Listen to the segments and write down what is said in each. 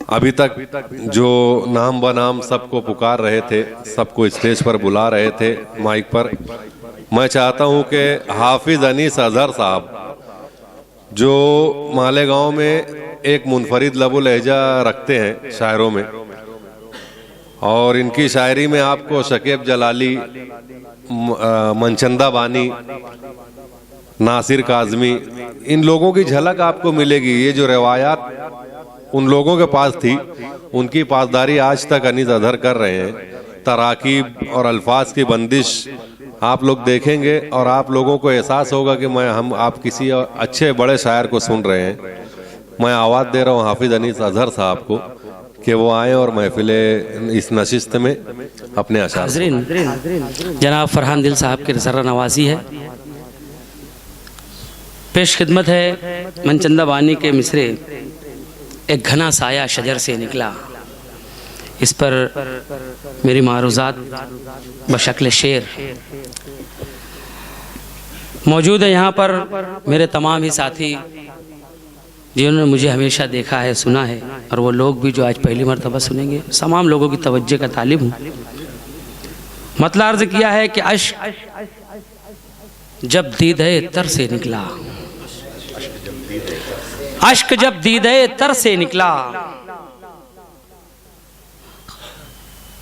अभी तक जो नाम बनाम सबको पुकार रहे थे, सबको स्टेज पर बुला रहे थे माइक पर, मैं चाहता हूं कि हाफिज अनीस अजहर साहब जो मालेगांव में एक मुनफरिद लबो लहजा रखते हैं शायरों में, और इनकी शायरी में आपको शकीब जलाली, मनचंदा बानी, नासिर काज़मी, इन लोगों की झलक आपको मिलेगी। ये जो रवायात उन लोगों के पास थी, उनकी पासदारी आज तक अनीस अजहर कर रहे हैं। तराकीब और अल्फाज की बंदिश आप लोग देखेंगे और आप लोगों को एहसास होगा कि आप किसी अच्छे बड़े शायर को सुन रहे हैं। मैं आवाज़ दे रहा हूँ हाफिज अनीस अजहर साहब को कि वो आए और महफिल इस नशिस्त में अपने अशार। जनाब फरहान दिल साहब की ज़रा नवाजी है, पेश खिदमत है मनचंदा बानी के मिसरे, एक घना साया शजर से निकला। इस पर मेरी मारूज़ात बशक्ल शेर मौजूद है। यहाँ पर मेरे तमाम ही साथी जिन्होंने मुझे हमेशा देखा है, सुना है, और वो लोग भी जो आज पहली मरतबा सुनेंगे, तमाम लोगों की तवज्जो का तालिब हूँ। मतलब अर्ज किया है कि अश्क जब दीदे तर से निकला, अश्क जब दीदे तर से निकला,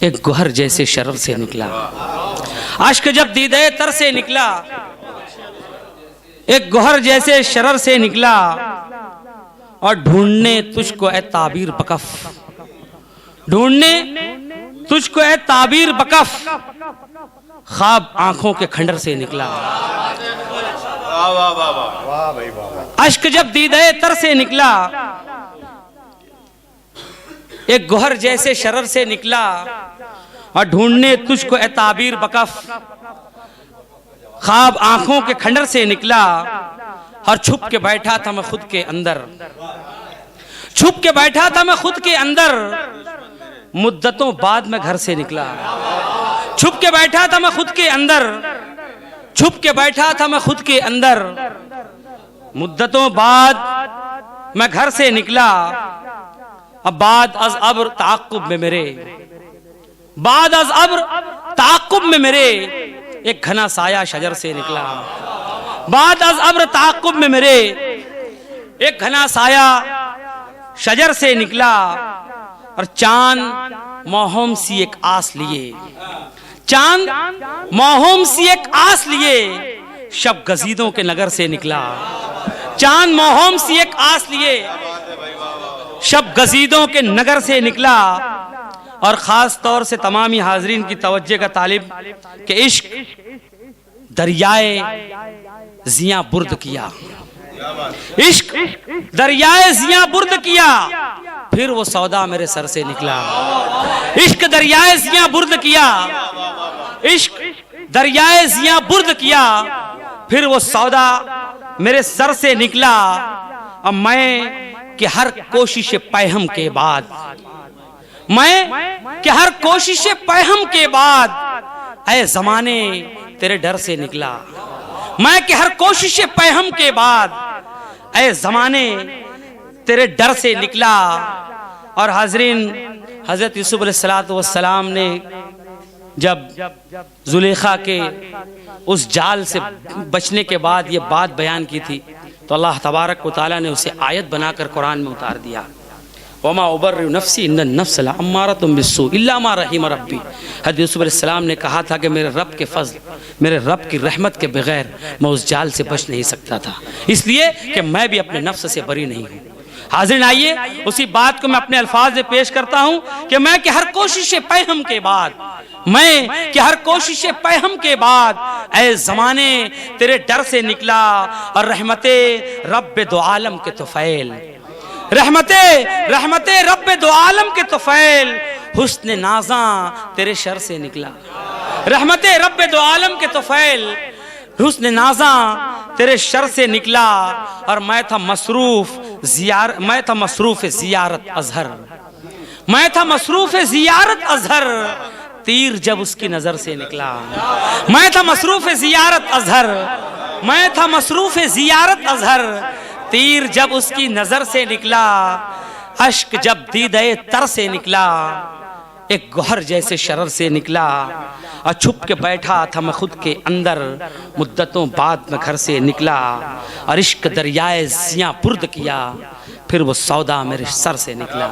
एक गुहर जैसे शरर से निकला। अश्क जब दीदे तर से निकला, एक गुहर जैसे शरर से निकला, और ढूंढने तुझको ए ताबीर बकफ, ढूंढने तुझको ए ताबीर बकफ, ख्वाब आंखों के खंडर से निकला। अश्क जब दीदे तर से निकला, एक गुहर जैसे शरर से निकला, और ढूंढने तुझको ए ताबीर बकफ, ख्वाब आंखों के खंडर से निकला, और छुप के बैठा था मैं खुद के अंदर, छुप के बैठा था मैं खुद के अंदर, मुद्दतों बाद में घर से निकला। छुप के बैठा था मैं खुद के अंदर, छुप के बैठा था मैं खुद के अंदर, मुद्दतों बाद मैं घर से निकला। अब बाद अज अब्र ताक़ुब में मेरे, बाद अज अब्र ताक़ुब में मेरे, एक घना साया शजर से निकला। बाद अज अब्र ताक़ुब में मेरे, एक घना साया शजर से निकला, और चांद मोहम सी एक आस लिए, चांद मोहम सी एक आस लिए, शब गजीदों के नगर से निकला। चांद मोहम सी एक आस लिए, शब गजीदों के नगर से निकला। और ख़ास तौर से तमामी हाजरीन की तवज्जो का तालिब कि इश्क दरियाए जिया बुर्द किया, इश्क दरियाए जिया बुर्द किया, फिर वो सौदा मेरे सर से निकला। इश्क दरियाए जिया बुर्द किया, इश्क दरियाए जिया बुर्द किया, फिर वो सौदा मेरे सर से निकला। अब मैं कि हर कोशिश पैहम के बाद, मैं कि हर कोशिश पैहम के बाद, ऐ ज़माने तेरे डर से निकला। मैं कि हर कोशिश पैहम के बाद, ऐ ज़माने तेरे डर से निकला। और हाजरीन, हज़रत यूसुफ अलैहिस्सलाम ने जब जुलेखा के उस जाल से बचने के बाद ये बात बयान की थी, तो अल्लाह तबारक व तआला ने उसे आयत बनाकर कुरान में उतार दिया। वमा उबर्रिउ नफ्सी इन्नन नफ्स लअम्मारतुम बिस्सू इल्ला मा रहीम रब्बी। हज़रत यूसुफ अलैहिस्सलाम ने कहा था कि मेरे रब के फज़ल, मेरे रब की रहमत के बगैर मैं उस जाल से बच नहीं सकता था, इसलिए कि मैं भी अपने नफ्स से बरी नहीं हूँ। हाज़िरीन, आइए उसी बात को मैं अपने अल्फाज में पेश करता हूँ कि मैं कि हर कोशिश पैहम के बाद, मैं कि हर कोशिश पैहम के बाद, ऐ ज़माने तेरे डर से निकला। और रहमते रब्बे दो आलम के तुफ़ैल, रहमते रब्बे दो आलम के तुफ़ैल, हुस्न नाज़ा तेरे शर से निकला। रहमते रब्बे दो आलम के तुफ़ैल, हुस्न नाज़ा तेरे शर से निकला। और मैं था मसरूफ ज़ियारत अज़हर, मैं था मसरूफ ज़ियारत अज़हर, तीर जब उसकी नजर से निकला। मैं था मसरूफ ज़ियारत अज़हर, मैं था मसरूफ ज़ियारत अज़हर, तीर जब उसकी नजर से निकला। अश्क जब दीदे तर से निकला, एक गौहर जैसे शरर से निकला, और छुप के बैठा था मैं खुद के अंदर, मुद्दतों बाद में घर से निकला, और इश्क दरियाए जियां पुर्द किया, फिर वो सौदा मेरे सर से निकला।